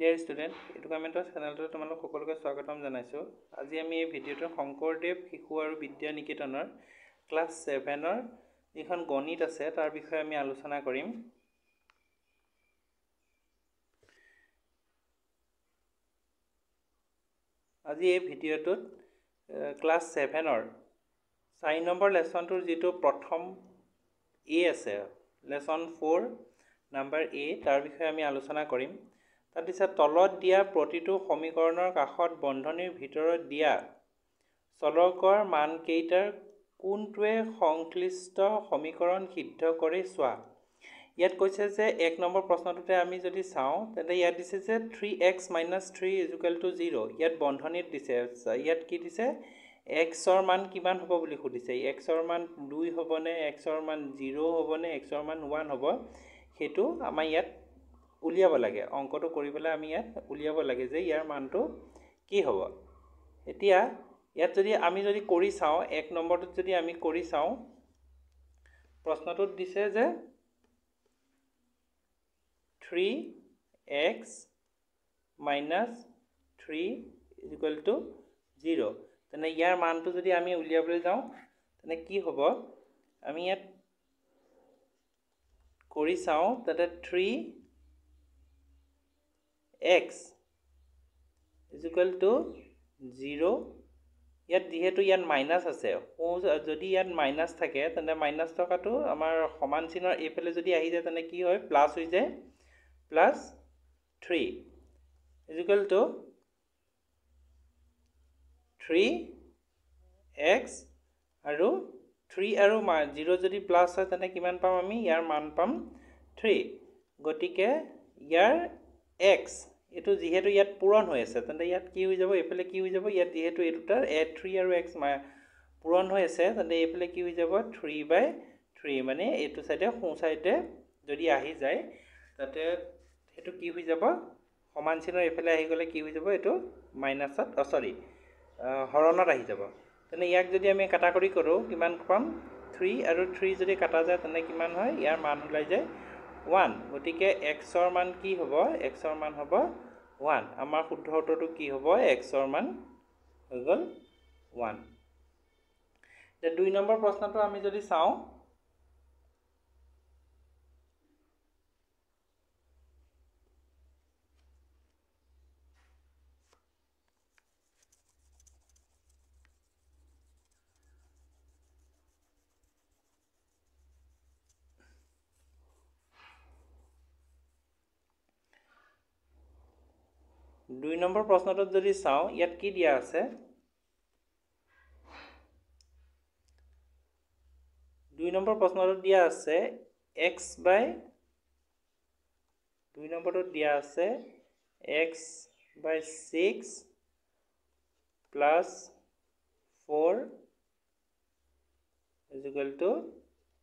Dear student, এডুকেমেণ্টৰ চেনেলটোত তোমালোক সকলোকে স্বাগতম জনাইছোঁ। আজি আমি এই ভিডিঅ'টো শংকৰদেৱ শিশু আৰু বিদ্যা নিকেতনৰ ক্লাছ 7ৰ যিখন গণিত আছে তাৰ বিষয়ে আমি আলোচনা কৰিম। আজি এই ভিডিঅ'টোত ক্লাছ 7ৰ 4 নম্বৰ লেচনটোৰ যিটো প্ৰথম এ আছে, লেচন 4 নাম্বাৰ এ, তাৰ বিষয়ে আমি আলোচনা কৰিম। তাৰপিছত তলত দিয়া প্ৰতিটো সমীকৰণৰ কাষত বন্ধনীৰ ভিতৰত দিয়া চলকৰ মানকেইটাৰ কোনটোৱে সংশ্লিষ্ট সমীকৰণ সিদ্ধ কৰে চোৱা। ইয়াত কৈছে যে 1 নম্বৰ প্ৰশ্নটোতে আমি যদি চাওঁ তেন্তে ইয়াত দিছে যে 3x - 3 = 0। ইয়াত বন্ধনীত দিছে, ইয়াত কি দিছে, xৰ মান কিমান হ'ব বুলি সুধিছে। xৰ মান 2 হ'বনে, xৰ মান 0 হ'বনে, xৰ মান 1 হ'ব, সেইটো আমাৰ ইয়াত উলিয়াব লাগে। অংকটো কৰি পেলাই আমি ইয়াত উলিয়াব লাগে যে ইয়াৰ মানটো কি হ'ব। এতিয়া ইয়াত আমি যদি কৰি চাওঁ, 1 নম্বৰটোত যদি আমি কৰি চাওঁ, প্ৰশ্নটোত দিছে যে 3x - 3 = 0। তেনে ইয়াৰ মানটো যদি আমি উলিয়াবলৈ যাওঁ তেনে কি হ'ব, আমি ইয়াত কৰি চাওঁ তাতে 3x = 0। ইয়াত যিহেতু ইয়াত মাইনাছ আছে, যদি ইয়াত মাইনাছ থাকে তেন্তে মাইনাছ থকাটো আমাৰ সমান চিহ্নৰ এইফালে যদি আহি যায় তেন্তে কি হয়, প্লাছ হৈ যায়, +3 = 3x আৰু 3 আৰু 0 যদি প্লাছ হয় তেন্তে কিমান পাম আমি, ইয়াৰ মান পাম 3। গতিকে ইয়াৰ x এইটো যিহেতু ইয়াত পূৰণ হৈ আছে তেন্তে ইয়াত কি হৈ যাব, এইফালে কি হৈ যাব, ইয়াত যিহেতু এই দুটাৰ 3 আৰু x পূৰণ হৈ আছে তেন্তে এইফালে কি হৈ যাব, 3/3, মানে এইটো চাইডে সোঁ চাইডে যদি আহি যায় তাতে সেইটো কি হৈ যাব, সমান চিহ্নৰ এইফালে আহি গ'লে কি হৈ যাব, এইটো মাইনাছত হৰণত আহি যাব। তেনে ইয়াক যদি আমি কাটাকৰি কৰোঁ কিমান পাম, 3 আৰু 3 যদি কাটা যায় তেন্তে কিমান হয়, ইয়াৰ মান ওলাই যায় 1। গতিকে xৰ মান কি হ'ব, xৰ মান হ'ব 1। আমাৰ শুদ্ধ উত্তৰটো কি হ'ব, xৰ মান হৈ গ'ল 1। এতিয়া 2 নম্বৰ প্ৰশ্নটো আমি যদি চাওঁ, যদি চাওঁ ইয়াত কি দিয়া আছে, 2 নম্বৰ প্ৰশ্নটোত দিয়া আছে x/6 + 4 =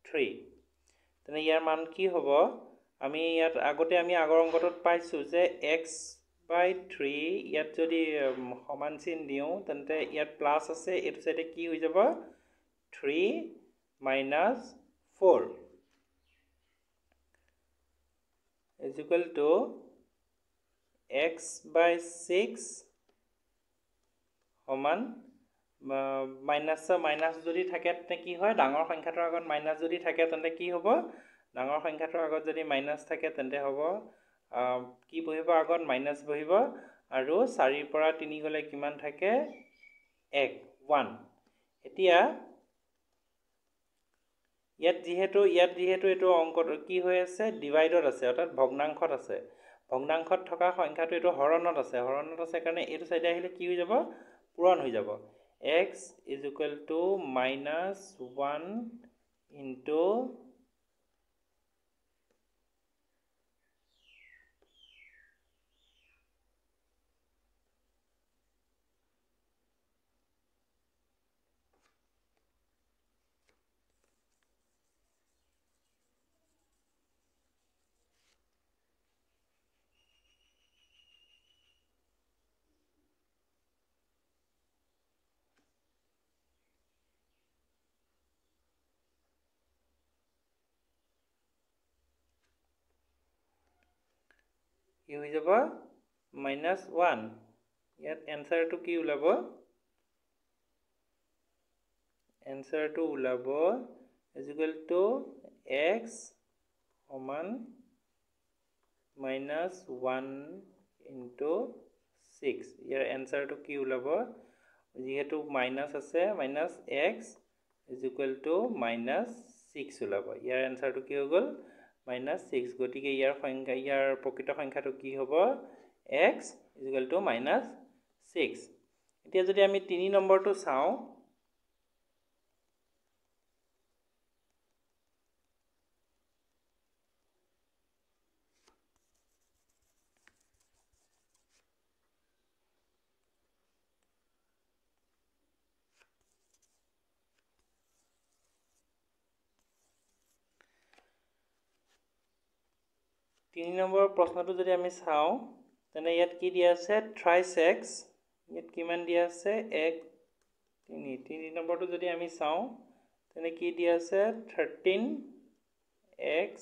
3। তেনে ইয়াৰ মান কি হ'ব, আমি ইয়াত আগৰ অংকটোত পাইছোঁ যে x/3 ইয়াত যদি সমান চিন দিওঁ তেন্তে ইয়াত প্লাছ আছে, এইটো চাইডে কি হৈ যাব, 3 - 4 = x/6 সমান মাইনাছ যদি থাকে তেন্তে কি হয়, ডাঙৰ সংখ্যাটোৰ আগত মাইনাছ যদি থাকে তেন্তে কি হ'ব, ডাঙৰ সংখ্যাটোৰ আগত যদি মাইনাছ থাকে তেন্তে হ'ব কি বহিব, আগত মাইনাছ বহিব, আৰু 4ৰ পৰা 3 গ'লে কিমান থাকে, 1। এতিয়া ইয়াত যিহেতু এইটো অংকটো কি হৈ আছে, ডিভাইডত আছে, অৰ্থাৎ ভগ্নাংশত আছে। ভগ্নাংশত থকা সংখ্যাটো এইটো হৰণত আছে কাৰণে এইটো চাইডে আহিলে কি হৈ যাব, পূৰণ হৈ যাব। x = -1 * কি হৈ যাব, minus 1 ইয়াত এনসাৰটো কি ওলাব এনসাৰটো ওলাব is equal to x সমান minus 1 into 6 ইয়াৰ এনসাৰটো কি ওলাব যেহেতু মাইনাস আছে minus x is equal to minus 6 ওলাব ইয়াৰ এনসাৰটো কি হৈ গ'ল minus 6 গতিকে ইয়াৰ সংখ্যা ইয়াৰ প্ৰকৃত সংখ্যাটো কি হ'ব x is equal to minus 6 এতিয়া যদি আমি 3 নম্বৰটো চাওঁ 3 নম্বৰ প্ৰশ্নটো যদি আমি চাওঁ তেনে ইয়াত কি দিয়া আছে thrice x ইয়াত কিমান দিয়া আছে 1 3 নম্বৰটো যদি আমি চাওঁ তেনে কি দিয়া আছে 13x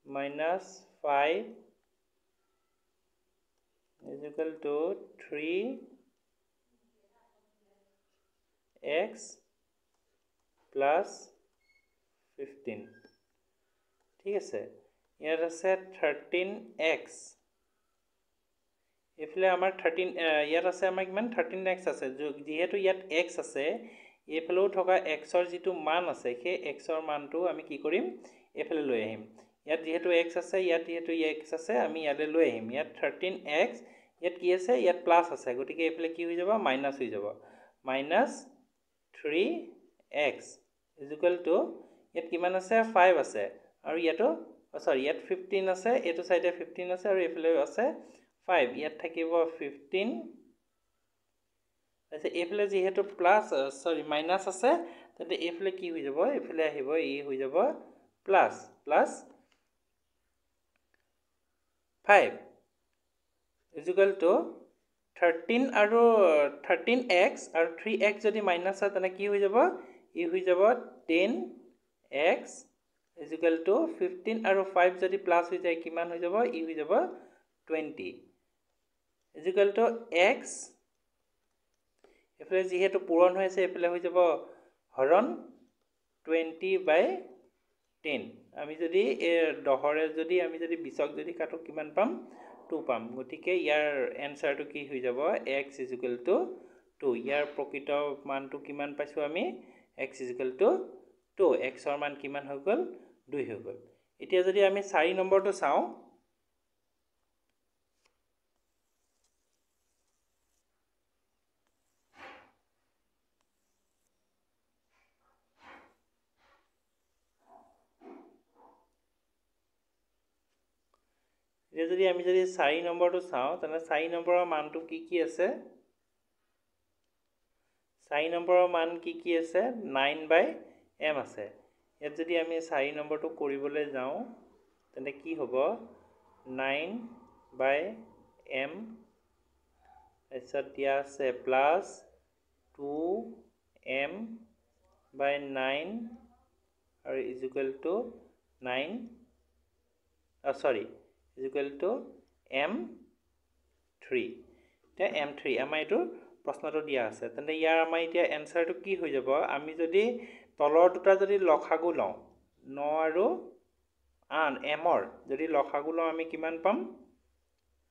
minus 5 is equal to 3x plus 15 ঠিক আছে ইয়াত আছে 13x এফলে আমাৰ 13 ইয়াত আছে আমাৰ কিমান 13x আছে যেহেতু ইয়াত x আছে এফলেও থকা x ৰ যেটো মান আছে সেই x ৰ মানটো আমি কি কৰিম এফলে লৈ আহিম ইয়াত যেহেতু x আছে ইয়াত যেহেতু x আছে আমি ইয়ালে লৈ আহিম ইয়াত 13x ইয়াত কি আছে ইয়াত প্লাস আছে গতিকে এফলে কি হৈ যাব মাইনাস হৈ যাব minus 3x is equal to ইয়াত কিমান আছে 5 আছে আৰু ইয়াতো সৰি ইয়াত 15 আছে এটো সাইডে 15 আছে আৰু এফলে আছে 5 ইয়াত থাকিব 15 আছে এফলে যেহেতু প্লাস সৰি মাইনাস আছে তাতে এফলে কি হৈ যাব এফলে আহিব ই হৈ যাব প্লাস 5 is equal to 13 আৰু 13x আৰু 3x যদি মাইনাস হয় তেনে কি হৈ যাব ই হৈ যাব 10x is equal to 15 আৰু 5 যদি প্লাস হৈ যায় কিমান হৈ যাব ই হৈ যাব 20 is equal to x এফলে যেহেতু পূৰণ হৈ আছে এফলে হৈ যাব হৰণ 20/10 আমি যদি দহৰে যদি আমি যদি 20ক যদি কাটো কিমান পাম 2 পাম গতিকে ইয়াৰ এনসাৰটো কি হৈ যাব x is equal to 2 ইয়াৰ প্ৰকৃত মানটো কিমান পাইছো আমি x is equal to 2 x ৰ মান কিমান হৈ গল 2 হৈ গল এতিয়া যদি আমি 4 নম্বৰটো চাওঁ এতিয়া যদি আমি যদি 4 নম্বৰটো চাওঁ তেনে 4 নম্বৰৰ মানটো কি আছে 4 নম্বৰৰ মান কি আছে 9/m আছে ইয়াত যদি আমি 4 নম্বৰটো কৰিবলৈ যাওঁ তেনে কি হ'ব 9/m এছত দিয়া আছে প্লাস 2m/9 আৰু is equal to 9 is equal to m3 তে m3 আমাৰ এটো প্ৰশ্নটো দিয়া আছে তেন্তে ইয়াৰ আমাৰ এতিয়া এনসাৰটো কি হৈ যাব আমি যদি তলৰ দুটা যদি লখাগু লওঁ 9 আৰু 8 m ৰ যদি লখাগু লওঁ আমি কিমান পাম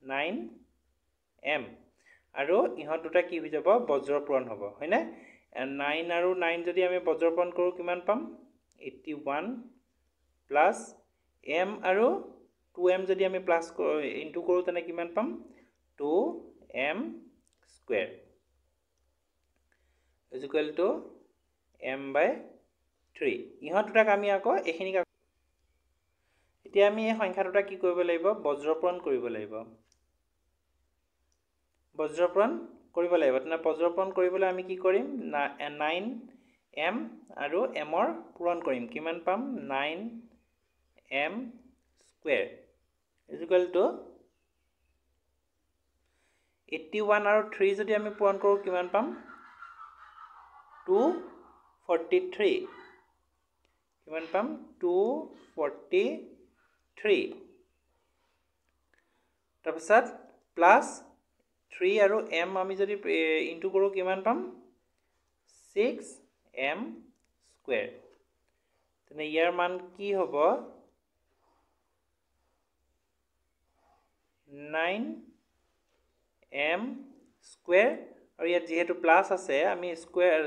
9m আৰু ইহত দুটা কি হৈ যাব বজ্ৰপূৰণ হ'ব হয়নে 9 আৰু 9 যদি আমি বজ্ৰপূৰণ কৰো কিমান পাম 81 প্লাস m আৰু 2m যদি আমি প্লাস ইনটু কৰো তেনে কিমান পাম 2m square is equal to m/3 ইহত দুটাক আমি আকৌ এখিনি এতিয়া আমি এই সংখ্যা দুটা কি কৰিব লাগিব বজ্ৰপূৰণ কৰিব লাগিব তেনে বজ্ৰপূৰণ কৰিবলৈ আমি কি কৰিম 9m আৰু m ৰ পূৰণ কৰিম কিমান পাম 9m square is equal to 81 আৰু 3 যদি আমি পূৰণ কৰো কিমান পাম 243 কিমান পাম 243 তাৰপিছত প্লাছ 3 আৰু m আমি যদি ইনটু কৰোঁ কিমান পাম 6m স্কুৱেৰ তেনে ইয়াৰ মান কি হ'ব 9m স্কুৱেৰ আৰু ইয়াত যেহেতু প্লাস আছে আমি স্কুৱেৰ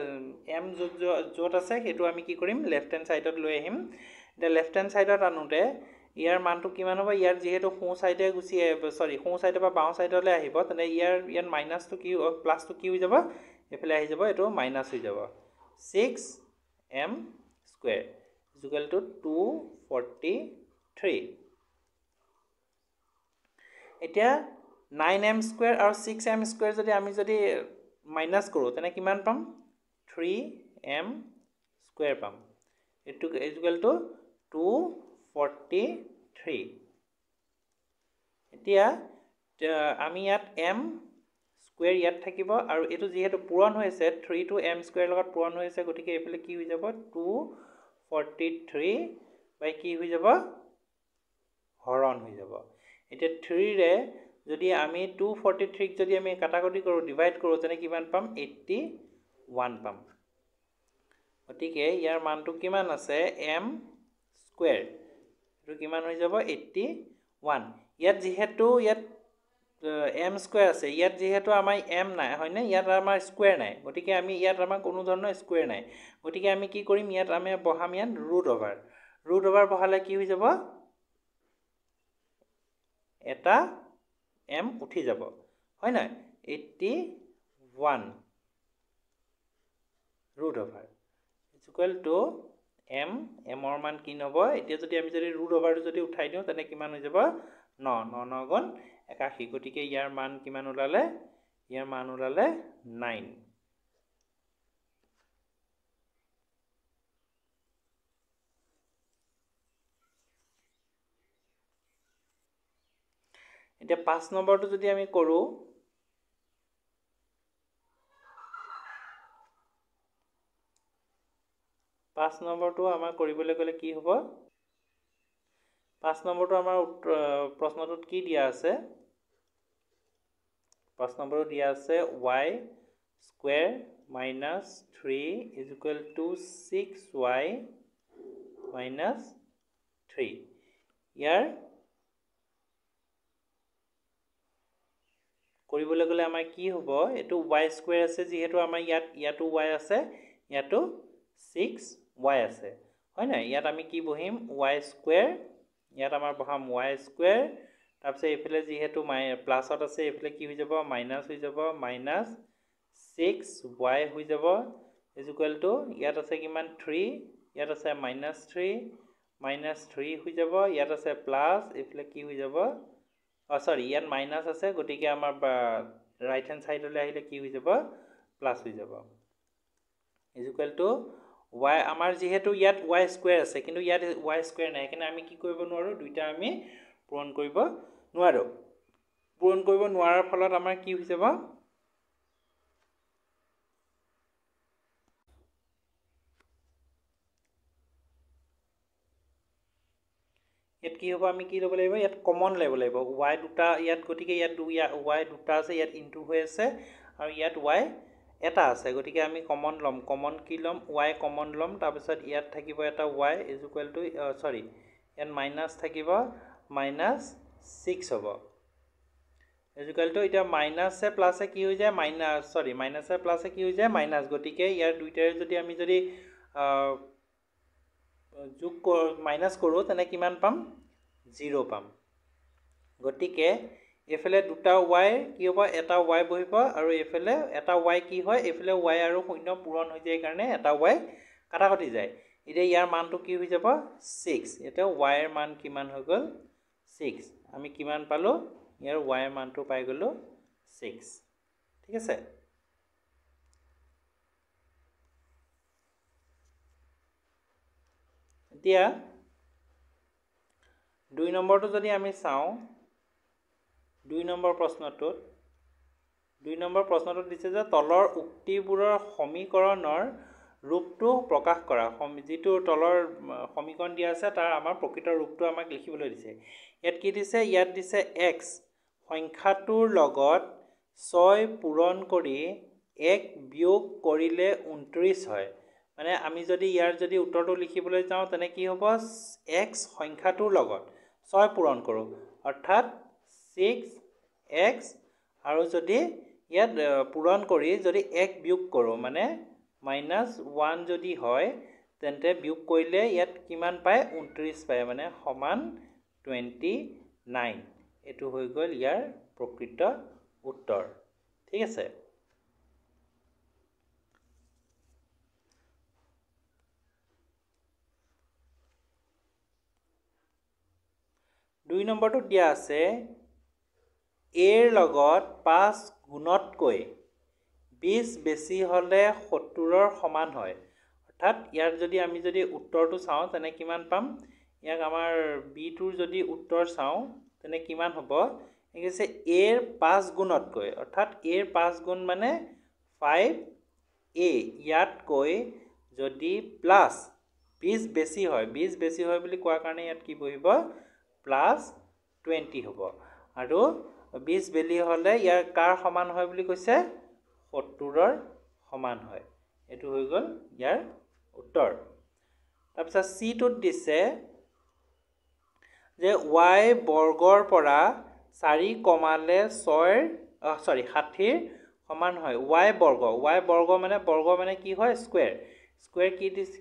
m য'ত আছে সেইটো আমি কি কৰিম লেফট হ্যান্ড সাইডত লৈ আহিম এটা লেফট হ্যান্ড সাইডত আনোতে ইয়াৰ মানটো কিমান হ'ব ইয়াৰ যেহেতু সোঁ সাইডে গুছি সোঁ সাইডে বা বাওঁ সাইডলৈ আহিব তেনে ইয়াৰ মাইনাসটো কি প্লাসটো কি হৈ যাব এফালে আহি যাব এটো মাইনাস হৈ যাব 6m স্কুৱেৰ ইকুৱেল টু 243 এতিয়া 9m স্কুৱেৰ আৰু 6m স্কুৱেৰ যদি আমি যদি মাইনাস কৰোঁ তেনে কিমান পাম 3m স্কুৱেৰ পাম এটো ইকুৱেল টু 243 এতিয়া আমি ইয়াত m স্কুৱেৰ ইয়াত থাকিব আৰু এটো যেহেতু পূৰণ হৈছে 3 to m স্কুৱেৰ লগত পূৰণ হৈছে গতিকে এফালে কি হৈ যাব 243 বাই কি হৈ যাব হৰণ হৈ যাব এতিয়া 3 ৰে যদি আমি 243 যদি আমি কাটাকাটি কৰো ডিভাইড কৰো তেনে কিমান পাম 81 পাম গতিকে ইয়াৰ মানটো কিমান আছে m স্কুৱেৰ এটো কিমান হৈ যাব 81 ইয়াত যেহেতু ইয়াত m স্কুৱেৰ আছে ইয়াত যেহেতু আমাৰ m নাই হয়নে ইয়াত আমাৰ স্কুৱেৰ নাই গতিকে আমি ইয়াত আমাৰ কোনো ধৰণৰ স্কুৱেৰ নাই গতিকে আমি কি কৰিম ইয়াত আমি বহাম ইয়াত ৰুট ওভাৰ বহালে কি হৈ যাব এটা m উঠি যাব হয় না 81 root over equal to m ৰ মান কি হ'ব এতিয়া যদি আমি যদি ৰুট ওভাৰটো যদি উঠাই দিও তেনে কিমান হৈ যাব 9 9 গুণ 81 গতিকে ইয়াৰ মান কিমান ওলালে ইয়াৰ মান ওলালে 9 এতিয়া 5 নম্বৰটো যদি আমি কৰো 5 নম্বৰটো আমাৰ কৰিবলৈ গলে কি হ'ব 5 নম্বৰটো আমাৰ প্ৰশ্নটোত কি দিয়া আছে 5 নম্বৰটো দিয়া আছে y square minus 3 is equal to 6y minus 3 ইয়াৰ কৰিবলৈ গলে আমাৰ কি হ'ব এটো y স্কুৱেৰ আছে যেহেতু আমাৰ ইয়াতো y আছে ইয়াতো 6y আছে হয় না ইয়াত আমি কি বহিম y স্কুৱেৰ ইয়াত আমাৰ বহাম y স্কুৱেৰ তাৰপিছত এফালে যেহেতু প্লাসত আছে এফালে কি হৈ যাব মাইনাস হৈ যাব মাইনাস 6y হৈ যাব ইজ ইকুৱেল টু ইয়াত আছে কিমান 3 ইয়াত আছে -3 হৈ যাব ইয়াত আছে প্লাস এফালে কি হৈ যাব সৰি ইয়াত মাইনাস আছে গতিকে আমাৰ ৰাইট হ্যান্ড সাইডলৈ আহিলে কি হৈ যাব প্লাস হৈ যাব ইজ ইকুৱেল টু y আমাৰ যেহেতু ইয়াত y স্কুৱেৰ আছে কিন্তু ইয়াত y স্কুৱেৰ নাই কিনে আমি কি কৰিব নোৱাৰো দুইটা আমি পূৰণ কৰিব নোৱাৰাৰ ফলত আমাৰ কি হৈ যাব ইয়াত কি হ'ব আমি কি ল'ব লাগিব ইয়াত কমন ল'ব লাগিব y দুটা ইয়াত গতিকে ইয়াত y দুটা আছে ইয়াত ইনটু হৈ আছে আৰু ইয়াত y এটা আছে গতিকে আমি কমন লম কমন কি লম y কমন লম তাৰ পিছত ইয়াত থাকিব এটা y ইজ ইকুৱেল টু সৰি ইয়াত মাইনাস থাকিব মাইনাস 6 হ'ব ইজ ইকুৱেল টু এটা মাইনাসে প্লাসে কি হৈ যায় মাইনাসে প্লাসে কি হৈ যায় মাইনাস গতিকে ইয়াৰ দুইটাৰে যদি আমি যদি যোগ মাইনাস কৰো তেনে কিমান পাম 0 পাম গতিকে এফালে দুটা y কি হ'ব এটা y বহিব আৰু এফালে এটা y কি হয় এফালে y আৰু শূন্য পূৰণ হৈ যায় কাৰণে এটা y কাটাকাটি যায় এতিয়া ইয়াৰ মানটো কি হৈ যাব 6 এটা y এৰ মান কিমান হৈ গল 6 আমি কিমান পালো ইয়াৰ y এৰ মানটো পাই গলো 6 ঠিক আছে এতিয়া 2 নম্বৰটো যদি আমি চাওঁ 2 নম্বৰ প্ৰশ্নটোত দিছে যে তলৰ উক্তিবোৰৰ সমীকৰণৰ ৰূপটো প্ৰকাশ কৰা যিটো তলৰ সমীকৰণ দিয়া আছে তাৰ আমাৰ প্ৰকৃত ৰূপটো আমাক লিখিবলৈ দিছে ইয়াত কি দিছে ইয়াত দিছে x সংখ্যাটোৰ লগত 6 পূৰণ কৰি 1 বিয়োগ কৰিলে 29 হয় মানে আমি যদি ইয়াৰ যদি উত্তৰটো লিখিবলৈ যাওঁ তেনে কি হ'ব x সংখ্যাটোৰ লগত 6 পূৰণ কৰোঁ অৰ্থাৎ 6x আৰু যদি ইয়াত পূৰণ কৰি যদি 1 বিয়োগ কৰোঁ মানে -1 যদি হয় তেন্তে বিয়োগ কৰিলে ইয়াত কিমান পায় 29 পায় মানে সমান 29 এটো হৈ গ'ল ইয়াৰ প্ৰকৃত উত্তৰ ঠিক আছে 2 নম্বৰটো দিয়া আছে a ৰ লগত 5 গুণতকৈ 20 বেছি হলে 70 ৰ সমান হয় অৰ্থাৎ ইয়াৰ যদি আমি যদি উত্তৰটো চাওঁ তেনে কিমান পাম ইয়াক আমাৰ b টোৰ যদি উত্তৰ চাওঁ তেনে কিমান হ'ব একেছে a ৰ 5 গুণতকৈ অৰ্থাৎ a ৰ 5 গুণ মানে 5a ইয়াতকৈ যদি প্লাস 20 বেছি হয় 20 বেছি হয় বুলি কোৱাৰ কাৰণে ইয়াত কি বহিব প্লাস 20 হ'ব আৰু 20 বেলি হলে ইয়াৰ কাৰ সমান হয় বুলি কৈছে 70 ৰ সমান হয় এটো হৈ গ'ল ইয়াৰ উত্তৰ তাৰপিছত c টোত দিছে যে y বৰ্গৰ পৰা 4 কমালে 60 সমান হয় y বৰ্গ মানে কি হয় স্কয়াৰ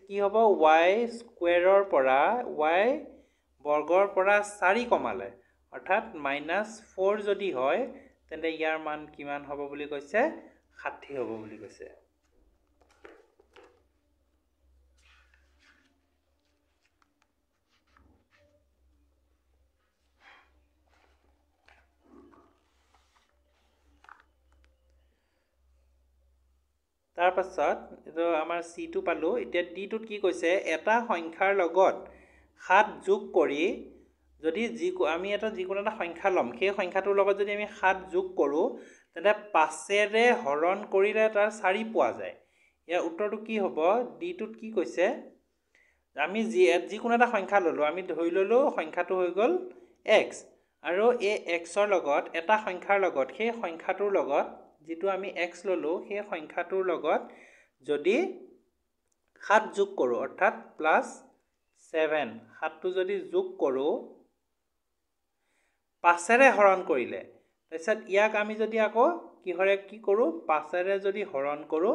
কি হ'ব y স্কয়াৰৰ পৰা y বৰ্গৰ পৰা 4 কমালে অৰ্থাৎ -4 যদি হয় তেন্তে ইয়াৰ মান কিমান হ'ব বুলি কৈছে 60 হ'ব বুলি কৈছে তাৰ পাছত এটো আমাৰ c টো পালো এতিয়া d টোত কি কৈছে এটা সংখ্যাৰ লগত 7 যোগ কৰি যদি আমি এটা যিকোনো এটা সংখ্যা লম সেই সংখ্যাটোৰ লগত যদি আমি 7 যোগ কৰো তেন্তে 5 ৰে হৰণ কৰিলে তাৰ 4 পোৱা যায় ইয়াৰ উত্তৰটো কি হ'ব d টোত কি কৈছে আমি যিকোনো এটা সংখ্যা ললো আমি ধৰি ললো সংখ্যাটো হৈ গ'ল x আৰু এই x ৰ লগত এটা সংখ্যাৰ লগত সেই সংখ্যাটোৰ লগত যেটো আমি x ললো সেই সংখ্যাটোৰ লগত যদি 7 যোগ কৰো অৰ্থাৎ +7 7টো যদি যোগ কৰো 5 ৰে হৰণ কৰিলে তাৰপিছত ইয়াক আমি যদি আকৌ কিহৰে কি কৰো 5 ৰে যদি হৰণ কৰো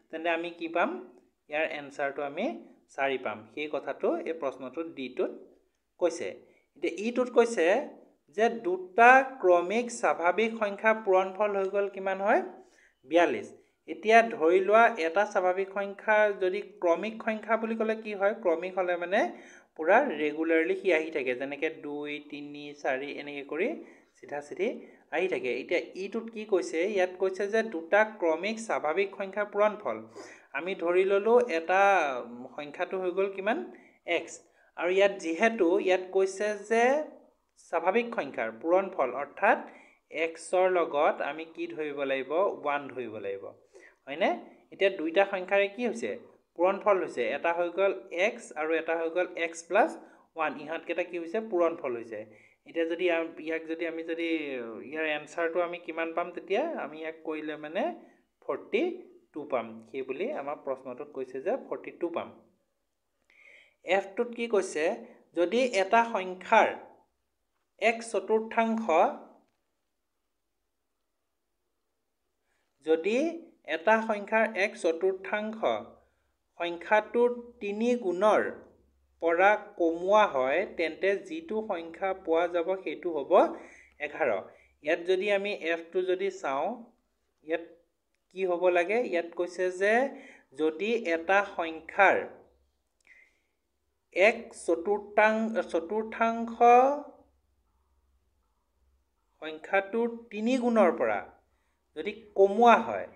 তেন্তে আমি কি পাম ইয়াৰ এনসাৰটো আমি 4 পাম সেই কথাটো এই প্ৰশ্নটোত d টোত কৈছে এতিয়া ই টোত কৈছে যে দুটা ক্ৰমিক স্বাভাৱিক সংখ্যা পূৰণফল হৈ গল কিমান হয় 42 এতিয়া ধৰি লোৱা এটা স্বাভাৱিক সংখ্যা যদি ক্ৰমিক সংখ্যা বুলি ক'লে কি হয় ক্ৰমিক হলে মানে পুৰা ৰেগুলাৰলি কি আহি থাকে যেনেকে 2 3 4 এনেকে কৰি সিধা সিধি আহি থাকে এতিয়া ই টোত কি কৈছে ইয়াত কৈছে যে দুটা ক্ৰমিক স্বাভাৱিক সংখ্যা পূৰণফল আমি ধৰি ললো এটা সংখ্যাটো হৈ গল কিমান x আৰু ইয়াত যেহেতু ইয়াত কৈছে যে স্বাভাৱিক সংখ্যাৰ পূৰণফল অৰ্থাৎ x ৰ লগত আমি কি ধৰিব লাগিব 1 ধৰিব লাগিব হয়নে এতিয়া দুইটা সংখ্যাৰে কি হৈছে পূৰণফল হৈছে এটা হৈ গল x আৰু এটা হৈ গল x + 1 ইহাত কেটা কি হৈছে পূৰণফল হৈছে এতিয়া যদি ইয়াক যদি আমি যদি ইয়াৰ এনসাৰটো আমি কিমান পাম তেতিয়া আমি ইয়াক কৰিলে মানে 42 পাম কি বুলি আমাৰ প্ৰশ্নটোত কৈছে যে 42 পাম f টোত কি কৈছে যদি এটা সংখ্যাৰ x চতুৰ্থাংশ যদি এটা সংখ্যাৰ x চতুৰ্থাংশ সংখ্যাটোৰ 3 গুণৰ পৰা কমোৱা হয় তেন্তে যিটো সংখ্যা পোৱা যাব সেইটো হ'ব 11 ইয়াত যদি আমি f টো যদি চাওঁ ইয়াত কি হ'ব লাগে ইয়াত কৈছে যে যদি এটা সংখ্যাৰ x চতুৰ্থাংশ সংখ্যাটোৰ 3 গুণৰ পৰা যদি কমোৱা হয়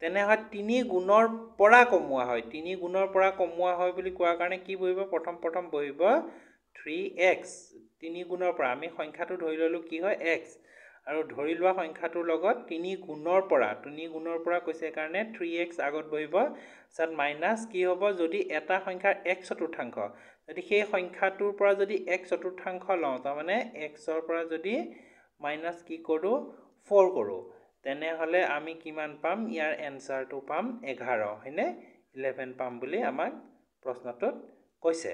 তেনে হয় 3 গুণৰ পৰা কমোৱা হয় 3 গুণৰ পৰা কমোৱা হয় বুলি কোৱাৰ কাৰণে কি বহিব প্ৰথম বহিব 3x 3 গুণৰ পৰা আমি সংখ্যাটো ধৰি ললো কি হয় x আৰু ধৰি লোৱা সংখ্যাটোৰ লগত 3 গুণৰ পৰা কৈছে কাৰণে 3x আগত বহিব সাত মাইনাস কি হ'ব যদি এটা সংখ্যাৰ x চতুৰ্থাংশ যদি সেই সংখ্যাটোৰ পৰা যদি x চতুৰ্থাংশ লওঁ তাৰ মানে x ৰ পৰা যদি মাইনাছ কি কৰোঁ 4 কৰোঁ তেনেহ'লে আমি কিমান পাম ইয়াৰ এনসাৰটো পাম 11 হয়নে 11 পাম বুলি আমাক প্ৰশ্নটোত কৈছে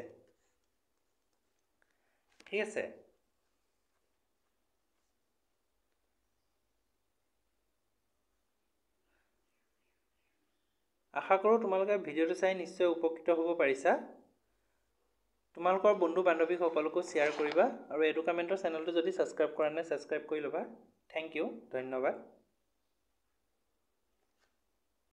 ঠিক আছে আশা কৰোঁ তোমালোকে ভিডিঅ'টো চাই নিশ্চয় উপকৃত হ'ব পাৰিছা তোমালোকৰ বন্ধু বান্ধৱীসকলকো শ্বেয়াৰ কৰিবা আৰু এডুকামেণ্টৰ চেনেলটো যদি ছাবস্ক্ৰাইব কৰা নাই ছাবস্ক্ৰাইব কৰি ল'বা থেংক ইউ ধন্যবাদ